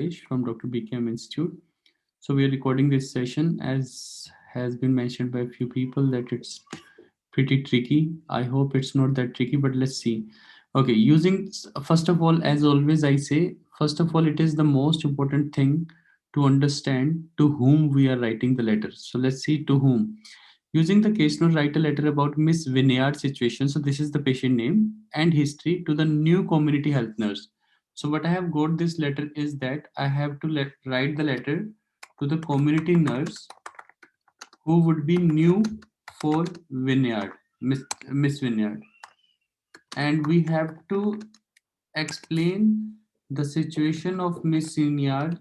Rajesh from Dr. BKM Institute. So we are recording this session as has been mentioned by a few people that it's pretty tricky. I hope it's not that tricky, but let's see. Okay, first of all, as always, I say, first of all, it is the most important thing to understand to whom we are writing the letter. So let's see to whom. Using the case note, write a letter about Miss Vineyard situation. So this is the patient name and history to the new community health nurse. So what I have got this letter is that I have to write the letter to the community nurse who would be new for Vineyard, Miss Vineyard. And we have to explain the situation of Miss Vineyard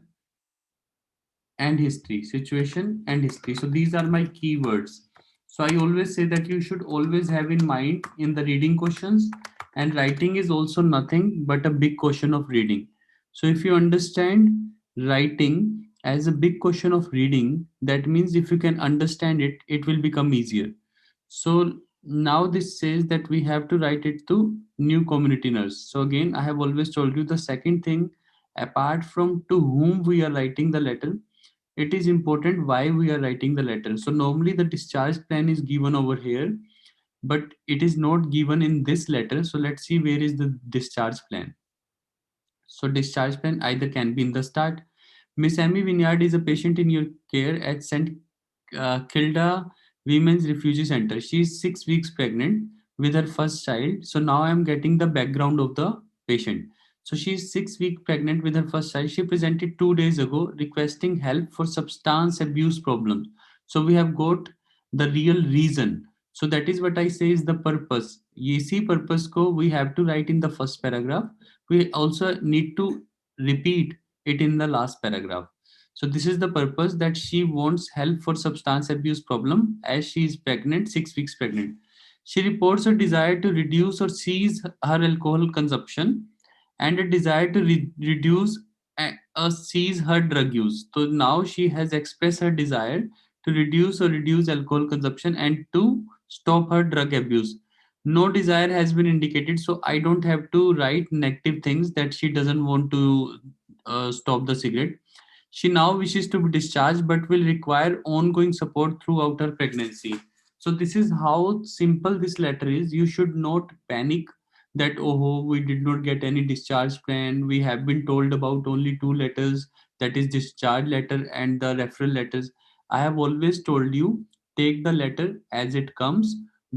and history, situation and history. So these are my keywords. So I always say that you should always have in mind in the reading questions, and writing is also nothing but a big question of reading. So if you understand writing as a big question of reading, that means if you can understand it, it will become easier. So now this says that we have to write it to new community nurse. So again, I have always told you the second thing, apart from to whom we are writing the letter, it is important why we are writing the letter. So normally the discharge plan is given over here, but it is not given in this letter. So let's see where is the discharge plan. So discharge plan either can be in the start. Miss Amy Vineyard is a patient in your care at St. Kilda Women's Refugee Center. She is 6 weeks pregnant with her first child. So now I am getting the background of the patient. So she is 6 weeks pregnant with her first child. She presented 2 days ago requesting help for substance abuse problems. So we have got the real reason. So that is what I say is the purpose. इसी purpose को we have to write in the first paragraph. We also need to repeat it in the last paragraph. So this is the purpose, that she wants help for substance abuse problem as she is pregnant, 6 weeks pregnant. She reports a desire to reduce or cease her alcohol consumption and a desire to reduce or cease her drug use. So now she has expressed her desire to reduce alcohol consumption and to stop her drug abuse. No desire has been indicated, so I don't have to write negative things that she doesn't want to stop the cigarette. She now wishes to be discharged but will require ongoing support throughout her pregnancy. So this is how simple this letter is. You should not panic that oh, we did not get any discharge plan. We have been told about only two letters, that is discharge letter and the referral letters. I have always told you, take the letter as it comes.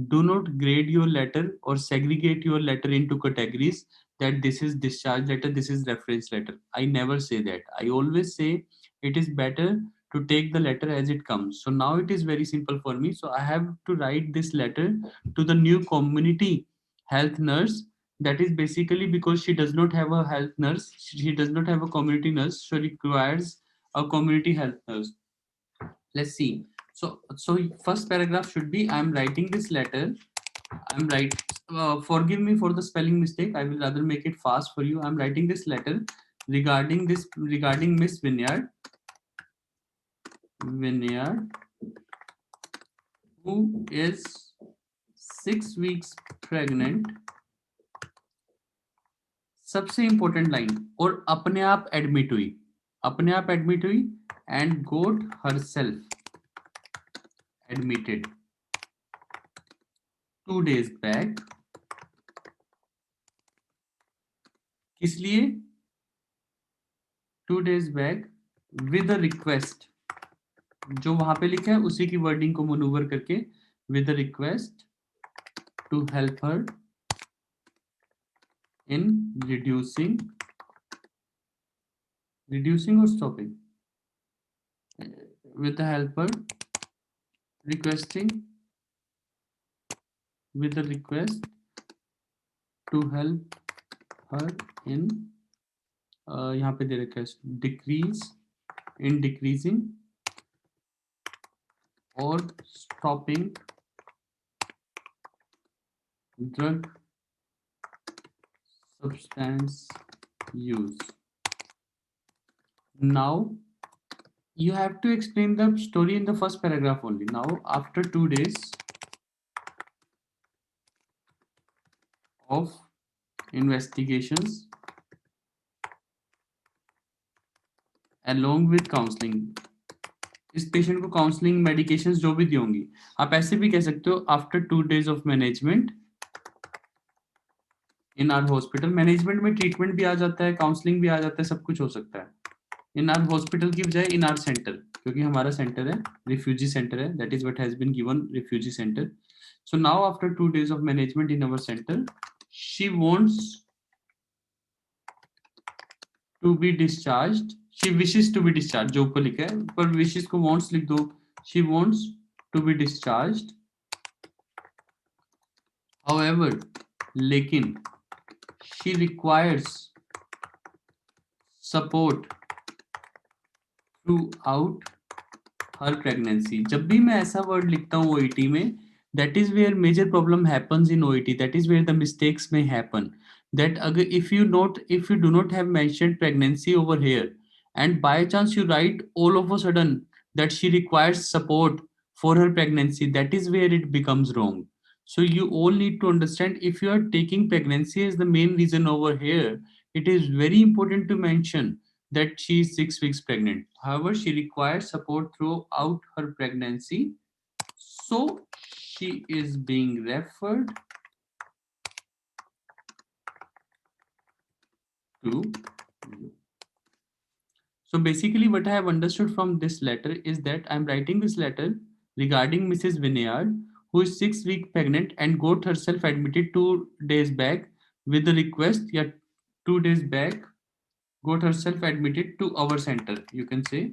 Do not grade your letter or segregate your letter into categories that this is discharge letter, this is reference letter. I never say that. I always say it is better to take the letter as it comes. So now it is very simple for me. So I have to write this letter to the new community health nurse. That is basically because she does not have a health nurse, she does not have a community nurse, so requires a community health nurse. Let's see. So first paragraph should be, I'm writing this letter. I'm right. Forgive me for the spelling mistake. I will rather make it fast for you. I'm writing this letter regarding Miss Vineyard, who is 6 weeks pregnant. सबसे important line, और अपने आप admit हुई and got herself admitted 2 days back. किस लिए 2 days back with a request, जो वहां पे लिखा है उसी की वर्डिंग को मनूवर करके, with a request to help her in reducing or stopping, with the helper requesting, with a request to help her in यहाँ पे दे रखा है decreasing or stopping drug substance use. Now you have to explain the story in the first paragraph only. Now after 2 days of investigations, along with counseling. इस patient को counselling medications जो भी दी होंगी, आप ऐसे भी कह सकते हो after 2 days of management in our hospital. Management में ट्रीटमेंट भी आ जाता है, काउंसलिंग भी आ जाता है, सब कुछ हो सकता है. इन आवर हॉस्पिटल की बजाय इन आवर सेंटर, क्योंकि हमारा सेंटर है रिफ्यूजी सेंटर है, that is what has been given, refugee centre. So now after 2 days of management in our centre she wants to be discharged. She wishes to be discharge, जो ऊपर लिखा है, पर wishes को wants लिख दो. She wants to be discharged. However, लेकिन she requires support throughout her pregnancy. जब भी मैं ऐसा वर्ड लिखता हूँ OET में, that is where major problem happens in OET. That is where the mistakes may happen. That अगर if you do not have mentioned pregnancy over here, and by chance you write all of a sudden that she requires support for her pregnancy, that is where it becomes wrong. So you all need to understand, if you are taking pregnancy as the main reason over here, it is very important to mention that she is 6 weeks pregnant. However, she requires support throughout her pregnancy. So she is being referred to you. So basically what I have understood from this letter is that I am writing this letter regarding Mrs. Vineyard, who is 6 weeks pregnant and got herself admitted 2 days back with the request, 2 days back, got herself admitted to our center. You can say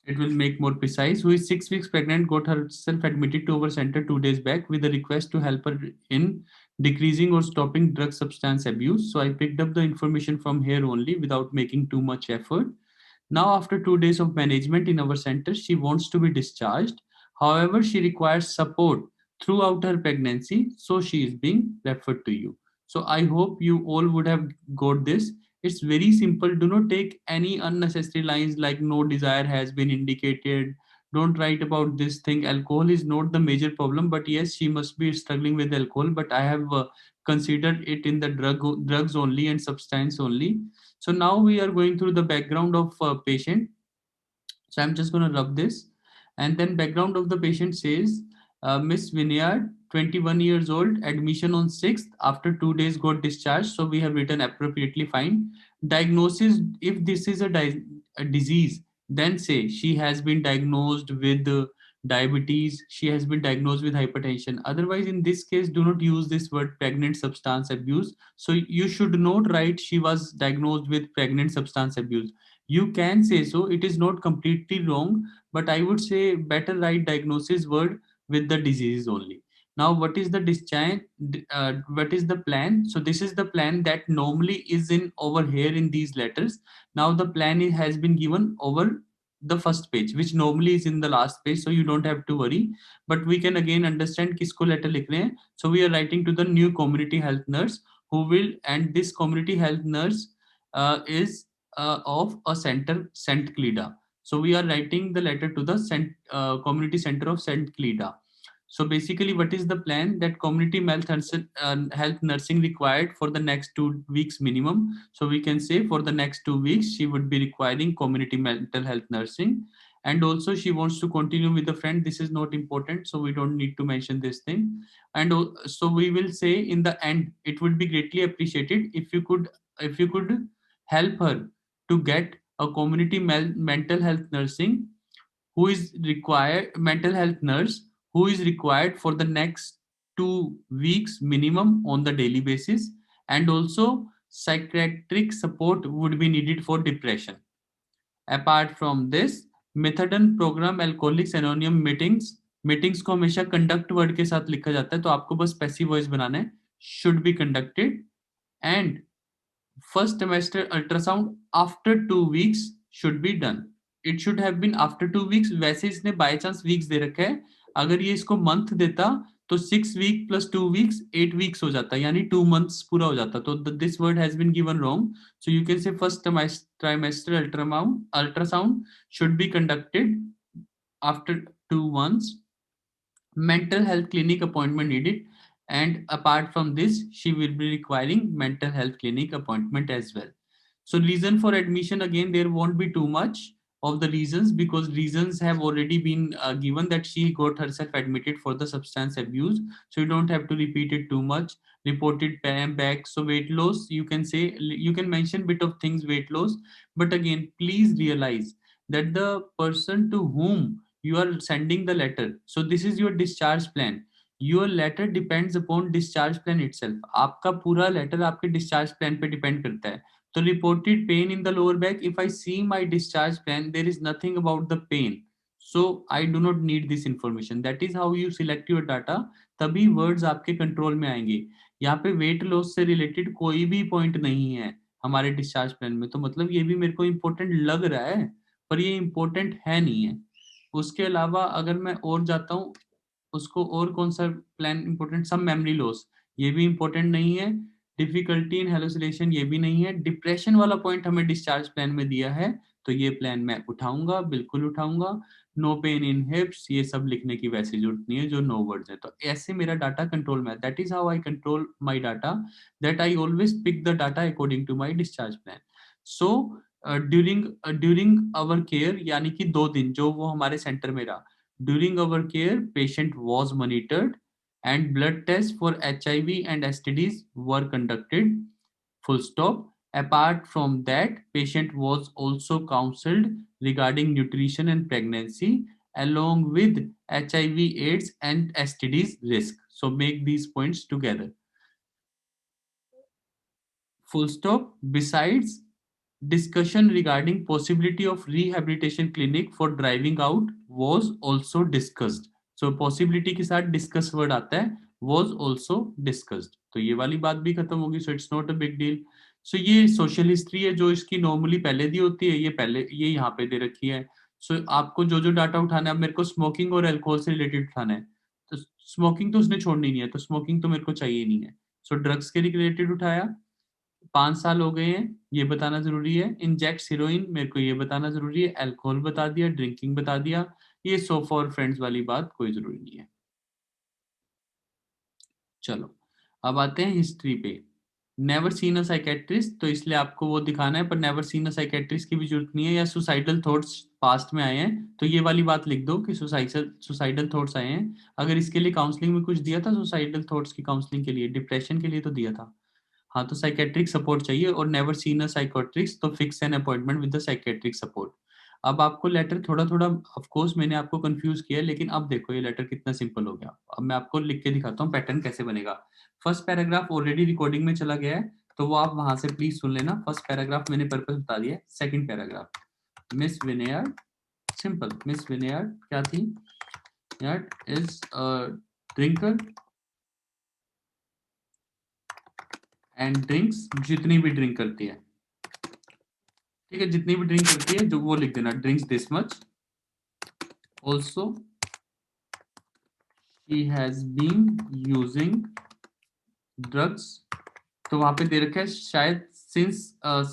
it will make more precise. Who is 6 weeks pregnant, got herself admitted to our center 2 days back with a request to help her in decreasing or stopping drug substance abuse. So I picked up the information from here only without making too much effort. Now, after 2 days of management in our center, she wants to be discharged. However, she requires support throughout her pregnancy, so she is being referred to you. So I hope you all would have got this. It's very simple. Do not take any unnecessary lines like no desire has been indicated. Don't write about this thing. Alcohol is not the major problem, but yes, she must be struggling with alcohol. But I have considered it in the drugs only and substance only. So now we are going through the background of patient. So I'm just going to rub this, and then background of the patient says, Miss Vineyard, 21 years old, admission on 6th, after 2 days got discharged. So we have written appropriately fine. Diagnosis, if this is a disease, then say she has been diagnosed with diabetes, she has been diagnosed with hypertension. Otherwise, in this case, do not use this word pregnant substance abuse. So you should not write she was diagnosed with pregnant substance abuse. You can say so, it is not completely wrong, but I would say better write diagnosis word with the disease only. Now what is the discharge, what is the plan? So this is the plan that normally is in over here in these letters. Now the plan has been given over the first page, which normally is in the last page, so you don't have to worry. But we can again understand kisko letter likh rahe hain. So we are writing to the new community health nurse who will, and this community health nurse is of a center, St. Cleda. So we are writing the letter to the community center of St. Cleda. So basically, what is the plan? That community health nursing required for the next 2 weeks minimum. So we can say for the next 2 weeks, she would be requiring community mental health nursing. And also she wants to continue with a friend. This is not important, so we don't need to mention this thing. And so we will say in the end, it would be greatly appreciated if you could help her to get a community mental health nursing who is required, mental health nurse who is required for the next 2 weeks minimum on the daily basis. And also psychiatric support would be needed for depression. Apart from this, methadone program alcoholics anonymous meetings को हमेशा conduct word के साथ लिखा जाता है, तो आपको बस पैसिव वॉइस बनाना है, should be conducted. And first trimester ultrasound after 2 weeks should be done. It should have been after 2 weeks. वैसे इसने बाय चांस वीक्स दे रखा है, अगर ये इसको मंथ देता तो 6 week plus 2 weeks 8 weeks हो जाता, यानी 2 months पूरा हो जाता. तो this word has been given wrong. So you can say first trimester ultrasound should be conducted after 2 months. Mental health clinic appointment needed, and apart from this she will be requiring mental health clinic appointment as well. So reason for admission, again, there won't be too much of the reasons because reasons have already been given that she got herself admitted for the substance abuse. So you don't have to repeat it too much. Reported back. So weight loss, you can say, you can mention bit of things weight loss, but again, please realize that the person to whom you are sending the letter, so this is your discharge plan. Your letter depends upon discharge plan itself. आपका पूरा letter आपके discharge plan पे depend करता है. So reported pain in the lower back. If I see my discharge plan, there is nothing about the pain. So I do not need this information. That is how you select your data. तभी words आपके control में आएंगे. यहाँ पे weight loss से related कोई भी point नहीं है हमारे discharge plan में. तो मतलब ये भी मेरे को important लग रहा है, पर ये important है नहीं है. उसके अलावा अगर मैं और जाता हूँ, उसको और कौन सा प्लान इंपॉर्टेंट, सब मेमोरी लॉस, ये भी इंपॉर्टेंट नहीं है. डिफिकल्टी इन हेलुसिनेशन, ये भी नहीं है. डिप्रेशन वाला पॉइंट हमें डिस्चार्ज प्लान में दिया है, तो ये प्लान मैं उठाऊंगा, बिल्कुल उठाऊंगा. नो पेन इन हिप्स, ये सब लिखने की वैसे जरूरत नहीं है जो नो वर्ड्स है. तो ऐसे मेरा डाटा कंट्रोल में है. That is how I control my data, that I always pick the data according to my discharge plan. So during our care, यानी कि 2 दिन जो वो हमारे सेंटर में रहा, during our care patient was monitored and blood tests for HIV and STDs were conducted, full stop. Apart from that, patient was also counseled regarding nutrition and pregnancy along with HIV AIDS and STDs risk. So make these points together, full stop. Besides, discussion regarding possibility of rehabilitation clinic for driving out was also discussed. So possibility के साथ discuss word आता है, was also discussed. तो ये वाली बात भी खत्म होगी. So it's not a big deal. So ये social history है जो इसकी normally पहले दी होती है, ये पहले ये यहाँ पे दे रखी है. So आपको जो जो डाटा उठाना है, अब मेरे को स्मोकिंग और अल्कोहल से रिलेटेड उठाना है, तो स्मोकिंग तो उसने छोड़नी नहीं है, तो स्मोकिंग तो मेरे को चाहिए नहीं है. सो ड्रग्स के रिलेटेड उठाया, 5 साल हो गए हैं, ये बताना जरूरी है. इंजेक्ट हीरोइन, मेरे को ये बताना जरूरी है. अल्कोहल बता दिया, ड्रिंकिंग बता दिया. ये सो फॉर फ्रेंड्स वाली बात कोई जरूरी नहीं है. चलो अब आते हैं हिस्ट्री पे. नेवर सीन अ साइकेट्रिस्ट, तो इसलिए आपको वो दिखाना है, पर नेवर सीन अ साइकेट्रिस्ट की भी जरूरत नहीं है. या सुसाइडल थॉट्स पास्ट में आए हैं, तो ये वाली बात लिख दो कि सुसाइडल थॉट्स आए हैं. अगर इसके लिए काउंसलिंग में कुछ दिया था, सुसाइडल थॉट्स की काउंसलिंग के लिए, डिप्रेशन के लिए तो दिया था. हाँ, तो साइकेट्रिक सपोर्ट चाहिए. और नेवर सीन अ साइकेट्रिस्ट, तो fix an appointment with the psychiatric support. अब आपको लेटर थोड़ा थोड़ा, ऑफ कोर्स मैंने आपको कंफ्यूज किया, लेकिन अब देखो ये लेटर कितना सिंपल हो गया. अब मैं आपको लिख के दिखाता हूँ पैटर्न कैसे बनेगा. फर्स्ट पैराग्राफ ऑलरेडी रिकॉर्डिंग में चला गया है, तो वो आप वहां से प्लीज सुन लेना. फर्स्ट पैराग्राफ मैंने पर्पस बता दिया. Second paragraph, miss vineyard, simple. Miss vineyard क्या थी? Yard is a drinker and drinks, जितनी भी ड्रिंक करती है, ठीक है, जितनी भी ड्रिंक करती है, जो वो लिख देना, drinks this much. Also she has been using drugs, तो वहां पे दे रखा है शायद सिंस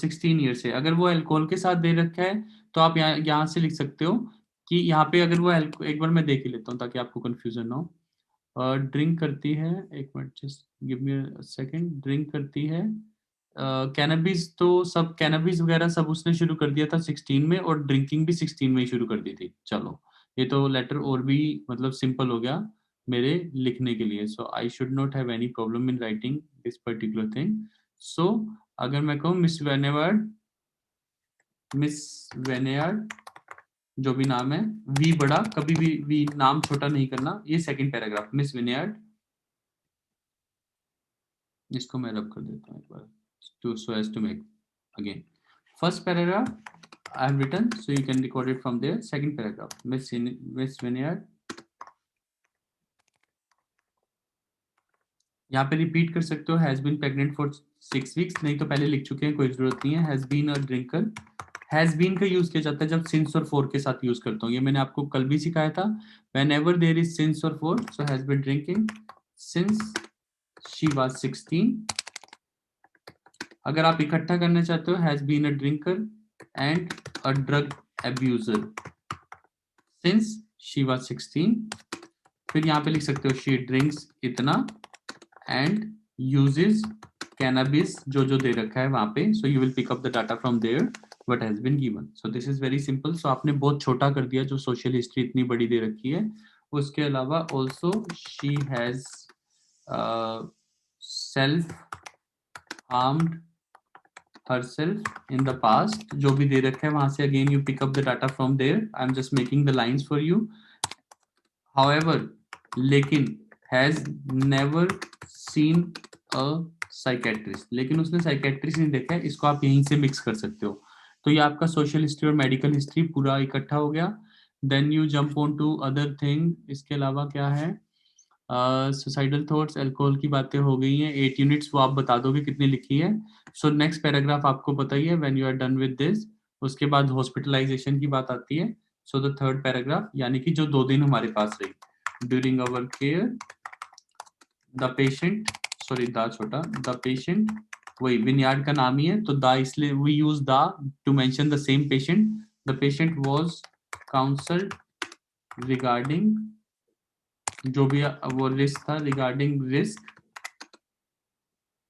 16 ईयर से. अगर वो अल्कोहल के साथ दे रखा है, तो आप यहाँ से लिख सकते हो कि यहाँ पे अगर वो एक बार मैं देख ही लेता हूँ ताकि आपको कंफ्यूजन ना हो. ड्रिंक करती है, एक minute, just give me a second. Drink करती है, कैनबिस, तो सब कैनबिस वगैरह सब उसने शुरू कर दिया था 16 में, और ड्रिंकिंग भी 16 में ही शुरू कर दी थी. चलो ये तो लेटर और भी मतलब सिंपल हो गया मेरे लिखने के लिए. So I should not have any problem in writing this particular thing. So अगर मैं कहूँ मिस वेनेवर्ड, मिस वेनेयार्ड, जो भी नाम है, वी बड़ा, कभी भी वी नाम छोटा नहीं करना. ये सेकंड पैराग्राफ, मिस वेनेयार्ड, इसको मैं रब कर देता हूँ एक बार, to so as to make again. First paragraph I have written, so you can record it from there. Second paragraph, Miss Vineyard, यहाँ पे रिपीट कर सकते हो. Has been pregnant for 6 weeks, नहीं तो पहले लिख चुके हैं, कोई जरूरत नहीं है. Has been a drinker, has been का यूज किया जाता है जब सिंस और फॉर के साथ यूज करता हूँ. ये मैंने आपको कल भी सिखाया था. whenever there is since or for, so has been drinking since she was 16. अगर आप इकट्ठा करना चाहते हो, has been a drinker and a drug abuser since she was 16. फिर यहाँ पे लिख सकते हो शी ड्रिंक्स इतना एंड यूजेस cannabis जो जो दे रखा है वहां पे, so you will pick up the data from there what has been given. So this is very simple. So आपने बहुत छोटा कर दिया जो social history इतनी बड़ी दे रखी है. उसके अलावा also she has self harmed herself in the past, जो भी दे रखा है वहां से again you pick up the data from there. I'm just making the lines for you. However, लेकिन has never seen a psychiatrist, लेकिन उसने साइकेट्रिस्ट नहीं देखा है, इसको आप यहीं से मिक्स कर सकते हो. तो ये आपका सोशल हिस्ट्री और मेडिकल हिस्ट्री पूरा इकट्ठा हो गया. Then you jump on to other thing. इसके अलावा क्या है? सुसाइडल थॉट्स, अल्कोहल की बातें हो गई हैं. 8 यूनिट्स वो आप बता दोगे कितनी लिखी है. सो नेक्स्ट पैराग्राफ आपको पता ही है, when you are done with this. उसके बाद हॉस्पिटलाइजेशन की बात आती है. सो द थर्ड पैराग्राफ, यानी कि जो 2 दिन हमारे पास रही. During our care the patient, sorry the छोटा, द पेशेंट, वही विनयार्ड का नाम ही है तो द, इसलिए we use the to mention the same patient. The patient was counselled regarding, जो भी वो रिस्क था,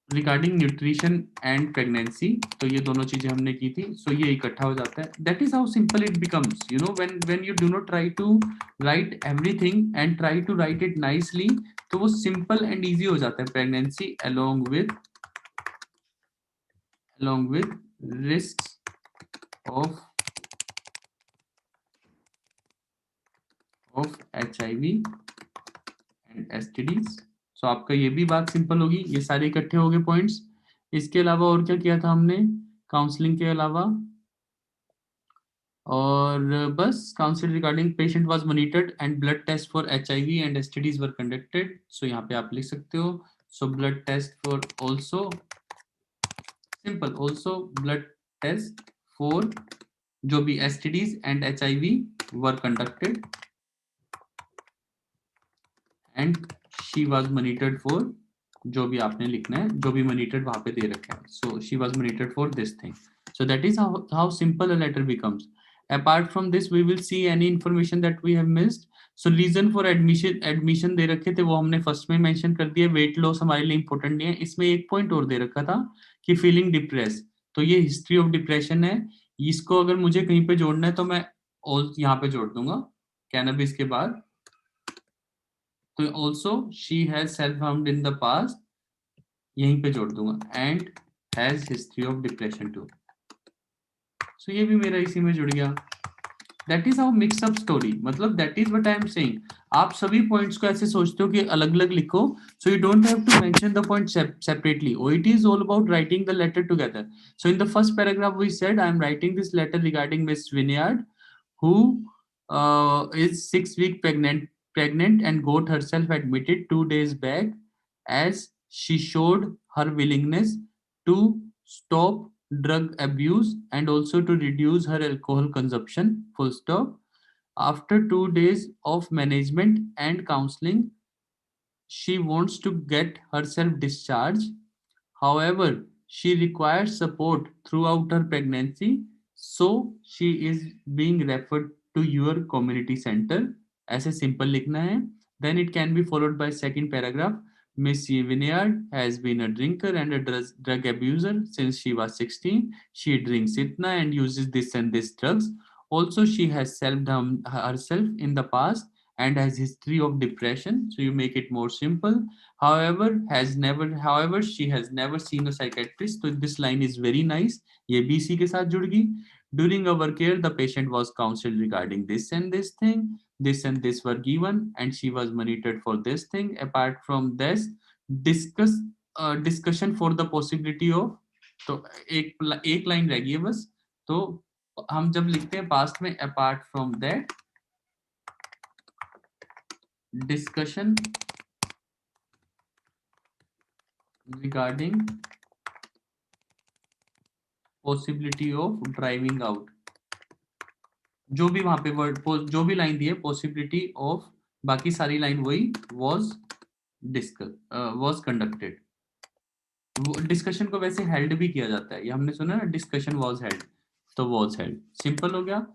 रिगार्डिंग न्यूट्रिशन एंड प्रेगनेंसी. तो ये दोनों चीजें हमने की थी. सो ये इकट्ठा हो जाता है. That is how simple it becomes, you know, when you do not try to write everything and try to write it nicely, तो वो सिंपल एंड इजी हो जाता है. Pregnancy along with risks of HIV and STDs. सो आपका ये भी बात सिंपल होगी. ये सारे इकट्ठे हो गए पॉइंट्स. इसके अलावा और क्या किया था हमने काउंसलिंग के अलावा? और बस counsel regarding patient was monitored and blood test for HIV and STDs were conducted. So यहाँ पे आप लिख सकते हो. So blood test for also simple, also blood test for जो भी STDs and HIV were conducted and she was monitored for, जो भी आपने लिखना है, जो भी मॉनिटर्ड वहां पे दे रखा है. So she was monitored for this thing. So that is how simple a letter becomes. Apart from this, we will see any information that we have missed. So reason for admission दे रखे थे वो हमने first में mention कर दिया. Weight loss हमारे लिए important नहीं है. इसमें एक पॉइंट और दे रखा था कि फीलिंग डिप्रेस. तो ये हिस्ट्री ऑफ डिप्रेशन है. इसको अगर मुझे कहीं पे जोड़ना है तो मैं यहाँ पे जोड़ दूंगा कैनबिस के बाद. तो also she has self harmed in the past, यहीं पे जोड़ दूंगा, and has history of depression too. सो ये भी मेरा इसी में जुड़ गया. That is how mix up story. मतलब that is what I am saying. आप सभी पॉइंट्स को ऐसे सोचते हो कि अलग अलग लिखो. So you don't have to mention the point separately. OET is all about writing the letter together. So in the first paragraph we said I am writing this letter regarding Miss Vineyard, who is 6 week pregnant and got herself admitted 2 days back, as she showed her willingness to stop drug abuse and also to reduce her alcohol consumption, full stop. After 2 days of management and counseling, she wants to get herself discharged. However, she requires support throughout her pregnancy, so she is being referred to your community center. ऐसे simple लिखना है. Then it can be followed by second paragraph. Miss Vineyard has been a drinker and a drug abuser since she was 16. She drinks Itna and uses this and this drugs. Also, she has self-harmed herself in the past and has history of depression. So you make it more simple. However, she has never seen a psychiatrist. So this line is very nice. ये भी इसी के साथ जुड़ गई. During our care, the patient was counseled regarding this and this thing. This and this were given, and she was monitored for this thing. Apart from this, discussion for the possibility of. तो एक line रह गई है बस. तो हम जब लिखते हैं पास्ट में, apart from that, discussion regarding possibility of driving out. जो भी वहां पे वर्ड, जो भी लाइन दी है, possibility of, बाकी सारी लाइन वही, was conducted. डिस्कशन को वैसे हेल्ड भी किया जाता है, ये हमने सुना ना, डिस्कशन was held, तो was held. सिंपल हो गया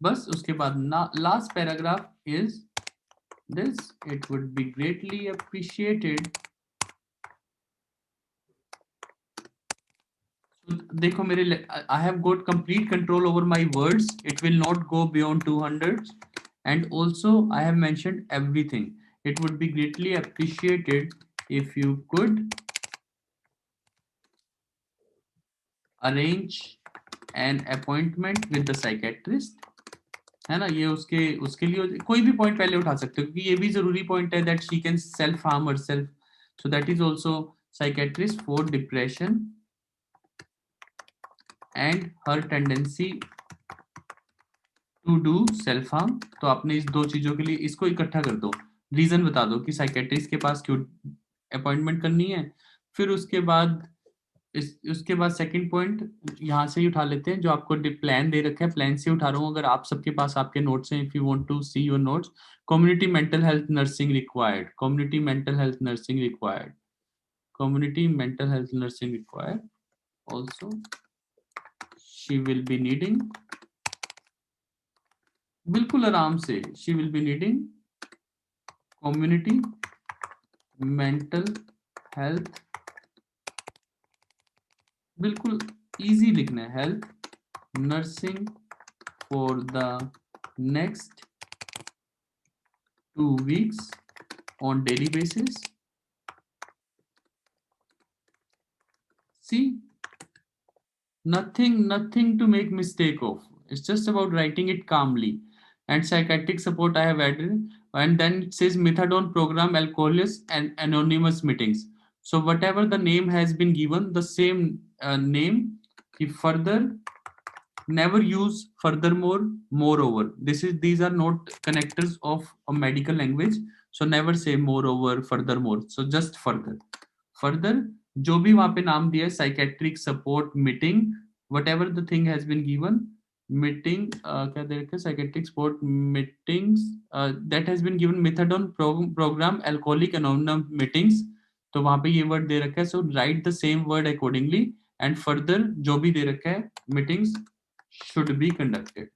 बस. उसके बाद last paragraph is this. It would be greatly appreciated देखो मेरे I have got complete control over my words. It will not go beyond 200. And also I have mentioned everything. It would be greatly appreciated if you could arrange an appointment with the psychiatrist. है ना, ये उसके लिए कोई भी point पहले उठा सकते हो क्योंकि ये भी जरूरी पॉइंट है that she can self harm herself, so that is also psychiatrist for depression and her tendency to do self harm. तो आपने इस दो चीजों के लिए इसको इकट्ठा कर दो, रीजन बता दो कि साइकेट्रिस्ट के पास क्यों अपॉइंटमेंट करनी है। फिर उसके बाद सेकंड पॉइंट यहाँ से ही उठा लेते हैं, जो आपको प्लान दे रखा है, प्लान से उठा रहा हूँ। अगर आप सबके पास आपके नोट्स हैं, if you want to see your notes, community mental health nursing required, community mental health nursing required, community mental health nursing required, also she will be needing, बिल्कुल आराम से, she will be needing community mental health, बिल्कुल easy लिखना है, health nursing for the next 2 weeks on daily basis. See, nothing to make mistake of. It's just about writing it calmly. And psychiatric support I have added, and then it says methadone program, alcoholics and anonymous meetings. So whatever the name has been given, the same name, if further never use furthermore, moreover. These are not connectors of a medical language, so never say moreover, furthermore. So just further जो भी वहां पे नाम दिया है, psychiatric support meeting, whatever the thing has been given, meeting क्या दे रखे, psychiatric support meetings that has been given, methadone programme, alcoholic anonymous meetings, तो वहां पे ये वर्ड दे रखा है, so write the same word accordingly. And further जो भी दे रखा है, meetings should be conducted,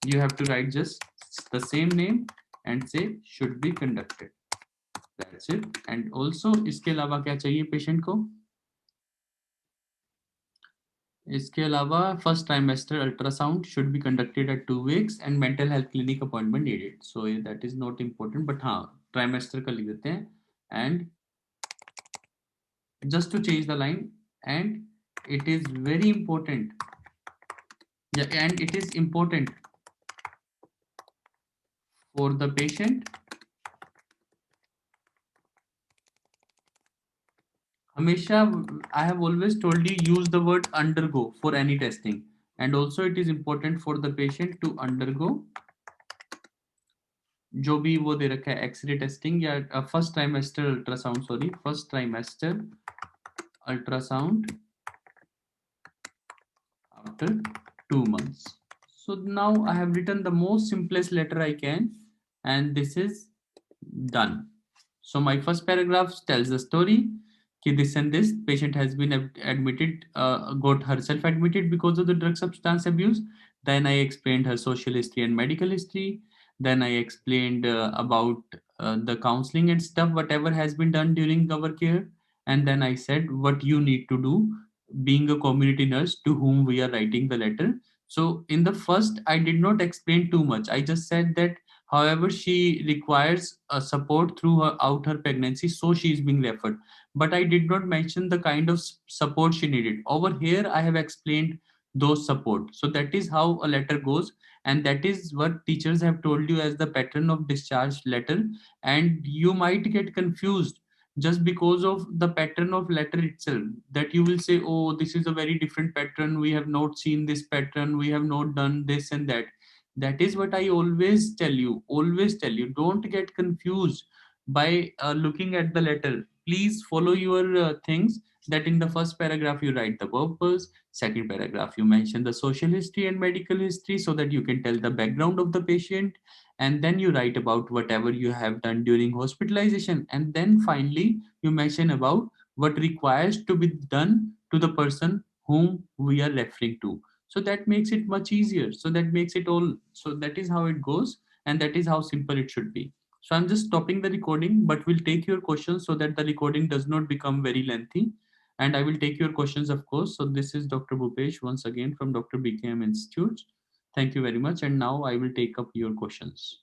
you have to write just the same name and say should be conducted, that's it। and also इसके अलावा क्या चाहिए पेशेंट को, इसके अलावा first trimester ultrasound should be conducted at 2 weeks and mental health clinic appointment needed, so that is not important, but हाँ trimester का लिख देते हैं। And just to change the line, and it is very important, yeah, and it is important for the patient, हमेशा I have always told you use the word undergo for any testing, and also it is important for the patient to undergo जो भी वो दे रखा है, x ray testing या first trimester ultrasound, sorry first trimester ultrasound after 2 months. So now I have written the most simplest letter I can, and this is done. So my first paragraph tells the story कि this and this patient has been admitted, got herself admitted because of the drug substance abuse. Then I explained her social history and medical history. Then I explained about the counseling and stuff, whatever has been done during our care. And then I said what you need to do being a community nurse to whom we are writing the letter. So in the first, I did not explain too much. I just said that however she requires support throughout her pregnancy, so she is being referred. But I did not mention the kind of support she needed. Over here, I have explained those support. So that is how a letter goes. And that is what teachers have told you as the pattern of discharge letter. And you might get confused just because of the pattern of letter itself, that you will say, oh, this is a very different pattern, we have not seen this pattern, we have not done this and that. That is what I always tell you, don't get confused by looking at the letter. Please follow your things, that in the first paragraph you write the purpose, second paragraph you mention the social history and medical history so that you can tell the background of the patient, and then you write about whatever you have done during hospitalization, and then finally you mention about what requires to be done to the person whom we are referring to. So that makes it much easier, so that makes it all, so that is how it goes, and that is how simple it should be. So I'm just stopping the recording, but we'll take your questions so that the recording does not become very lengthy. and I will take your questions, of course. So this is Dr. Bhupesh once again from Dr. BKM Institute. Thank you very much. And now I will take up your questions.